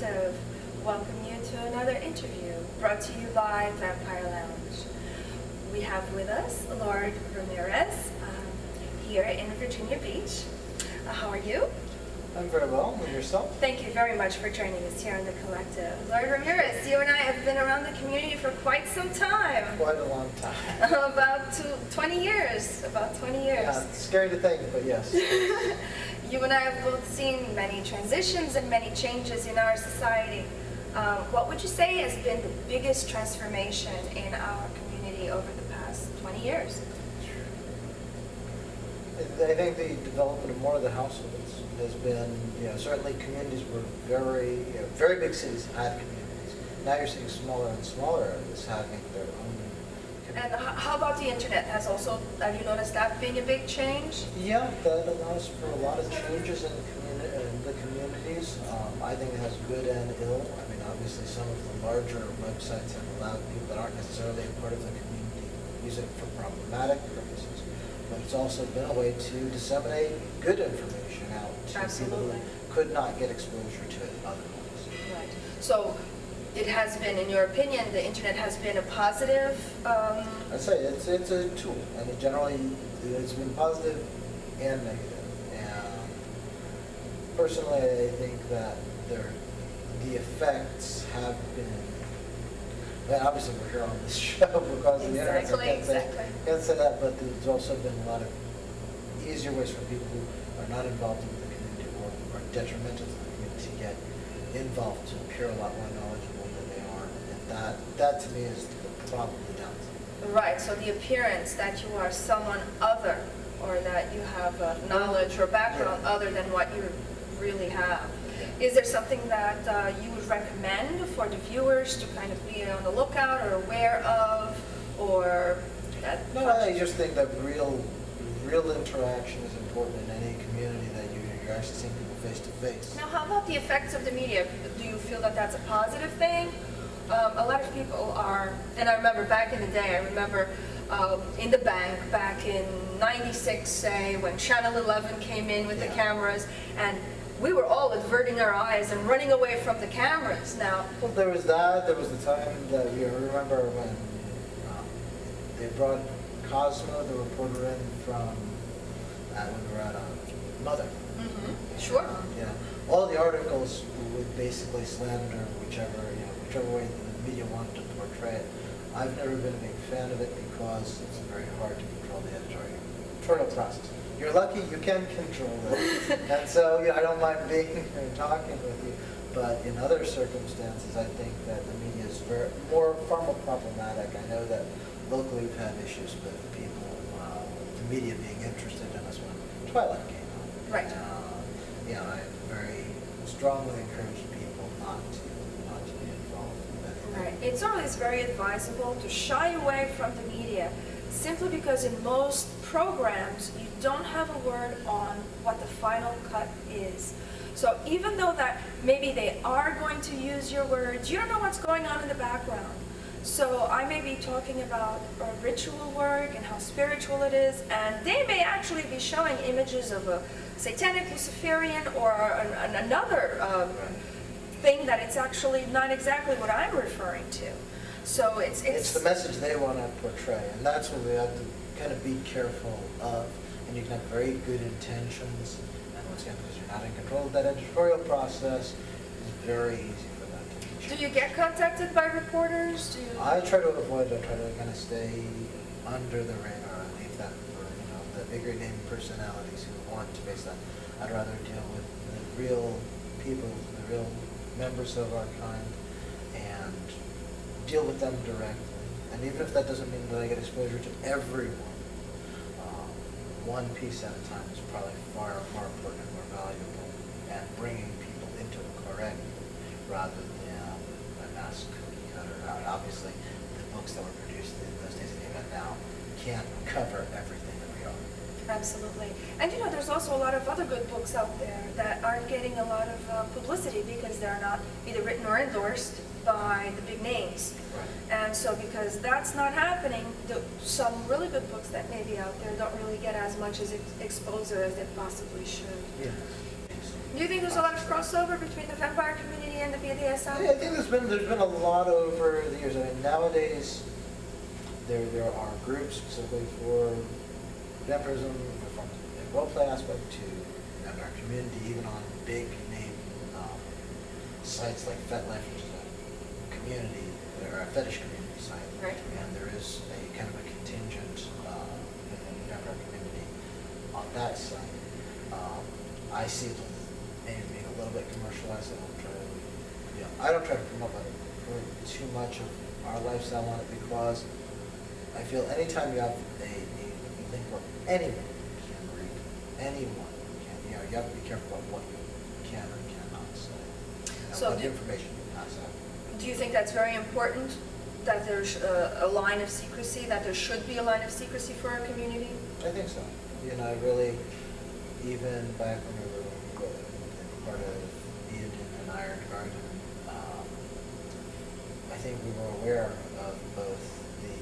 Collective welcome you to another interview brought to you by Vampyre Lounge. We have with us Lord Ramirez here in Virginia Beach. How are you? I'm very well. And yourself? Thank you very much for joining us here on the Collective. Lord Ramirez, you and I have been around the community for quite some time. Quite a long time. About 20 years. About 20 years. Yeah, it's scary to think, but yes. You and I have both seen many transitions and many changes in our society. What would you say has been the biggest transformation in our community over the past 20 years? I think the development of more of the households has been, certainly communities were very big cities had communities. Now you're seeing smaller and smaller areas having their own communities. And how about the internet? Have you noticed that being a big change? Yeah, that allows for a lot of changes in the communities. I think it has good and ill. I mean, obviously some of the larger websites have allowed people that aren't necessarily a part of the community to use it for problematic purposes. But it's also been a way to disseminate good information out to Absolutely. people who could not get exposure to it otherwise. Right. So it has been, in your opinion, the internet has been a positive? I'd say it's a tool, and it generally it's been positive and negative. And personally, I think that the effects have been. Well, obviously, we're here on this show because of the internet. So I can't say that, but there's also been a lot of easier ways for people who are not involved in the community or are detrimental to the community to get involved, to appear a lot more knowledgeable than they are. And that to me is probably the downside. Right, so the appearance that you are someone other, or that you have knowledge or background other than what you really have. Is there something that you would recommend for the viewers to kind of be on the lookout or aware of, or that? No, I just think that real interaction is important in any community, that you're actually seeing people face to face. Now, how about the effects of the media? Do you feel that that's a positive thing? A lot of people are, and I remember back in the day, in the bank back in '96, say, when Channel 11 came in with the cameras, and we were all averting our eyes and running away from the cameras. Now, Well, there was that. There was the time that remember when they brought Cosmo, the reporter, in from when we were at Mother. Sure. All the articles would basically slander whichever way the media wanted to portray it. I've never been a big fan of it because it's very hard to control the editorial process. You're lucky you can control it, and so I don't mind being here and talking with you. But in other circumstances, I think that the media is far more problematic. I know that locally we've had issues with people, the media being interested in us when Twilight came out. Right. I very strongly encourage people not to be involved in that. Right. It's always very advisable to shy away from the media, simply because in most programs you don't have a word on what the final cut is. So even though that maybe they are going to use your words, you don't know what's going on in the background. So I may be talking about ritual work and how spiritual it is, and they may actually be showing images of a satanic Luciferian or another thing that it's actually not exactly what I'm referring to. So it's the message they want to portray, and that's what we have to kind of be careful of. And you can have very good intentions, and once again, because you're not in control of that editorial process, it's very easy for that to be changed. Do you get contacted by reporters? I try to avoid it. I try to kind of stay under the radar and leave that for the bigger name personalities who want to base that. I'd rather deal with the real people, the real members of our kind, and deal with them directly. And even if that doesn't mean that I get exposure to everyone, one piece at a time is probably far more important and more valuable, and bringing people into it correctly rather than a mass cookie cutter. Obviously, the books that were produced in those days and even now can't cover everything that we are. Absolutely. And there's also a lot of other good books out there that aren't getting a lot of publicity because they're not either written or endorsed by the big names. Right. And so because that's not happening, some really good books that may be out there don't really get as much as exposure as they possibly should. Yeah. Do you think there's a lot of crossover between the vampire community and the BDSM? I think there's been a lot over the years. I mean, nowadays there are groups specifically for vampirism, from a role play aspect to vampire community, even on big name sites like FetLife, which is a community or a fetish community site. Right. And there is a kind of a contingent in the vampire community on that site. I see it maybe being a little bit commercialized. I don't try to promote too much of our lifestyle on it, because I feel anytime you have a thing where anyone can read, anyone can, you have to be careful about what you can or cannot say, and So what information you pass out. Do you think that's very important, that there's a line of secrecy, that there should be a line of secrecy for our community? I think so. I really, even back when we were part of Eden and Iron Garden, I think we were aware of both the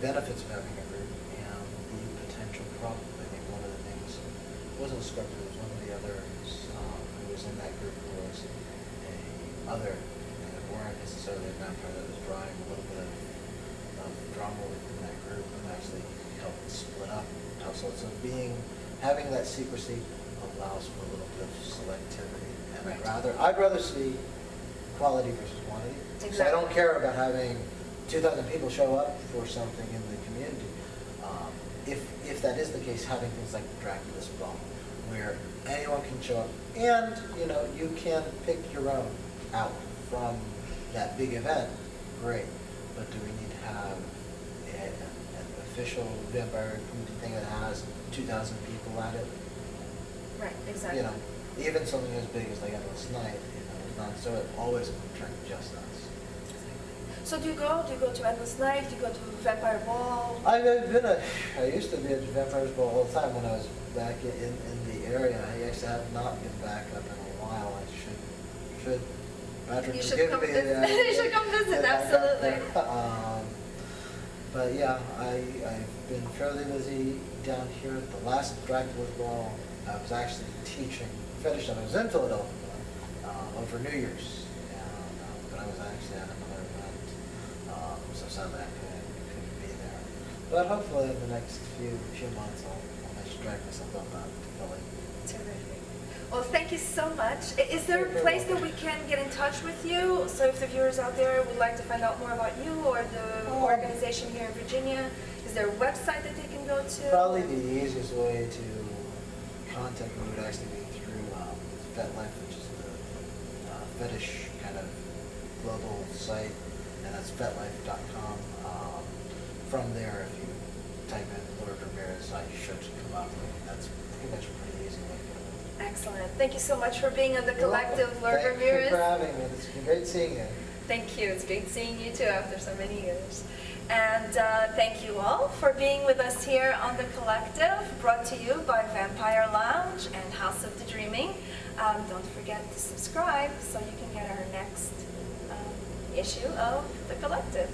benefits of having a group and the potential problem. I think one of the things, it wasn't a scripter, it was one of the others who was in that group who was other, and weren't necessarily a vampire, that was drawing a little bit of drama within that group, and actually helped split up households. So having that secrecy allows for a little bit of selectivity, and I'd rather see quality versus quantity. Exactly. So I don't care about having 2,000 people show up for something in the community. If that is the case, having things like Dracula's Ball, where anyone can show up, and you can pick your own out from that big event, great. But do we need to have an official vampire community thing that has 2,000 people at it? Right, exactly. Even something as big as like Endless Night, is not so it always going to attract just us. So do you go to Endless Night? Do you go to Vampire Ball? I used to be at Vampire's Ball all the time when I was back in the area. I actually have not been back up in a while. I should Patrick, You should forgive come me. visit. You should come visit, absolutely. But yeah, I've been fairly busy down here. The last Dracula's Ball, I was actually teaching fetish, and I was in Philadelphia over New Year's, but I was actually at another event, so sadly I couldn't be there. But hopefully in the next few months I'll manage to drag myself up to Philly. Terrific. Well, thank you so much. Is there a place that we can get in touch with you? So if the viewers out there would like to find out more about you or the organization here in Virginia, is there a website that they can go to? Probably the easiest way to contact me would actually be through FetLife, which is the fetish kind of global site, and that's fetlife.com. From there, if you type in Lord Ramirez, I should come up. That's pretty much a pretty easy way to get it. Excellent. Thank you so much for being on the collective, Lord Thank Ramirez. you for having me. It's been great seeing you. Thank you. It's great seeing you too after so many years. And thank you all for being with us here on The Collective, brought to you by Vampire Lounge and House of the Dreaming. Don't forget to subscribe so you can get our next issue of The Collective.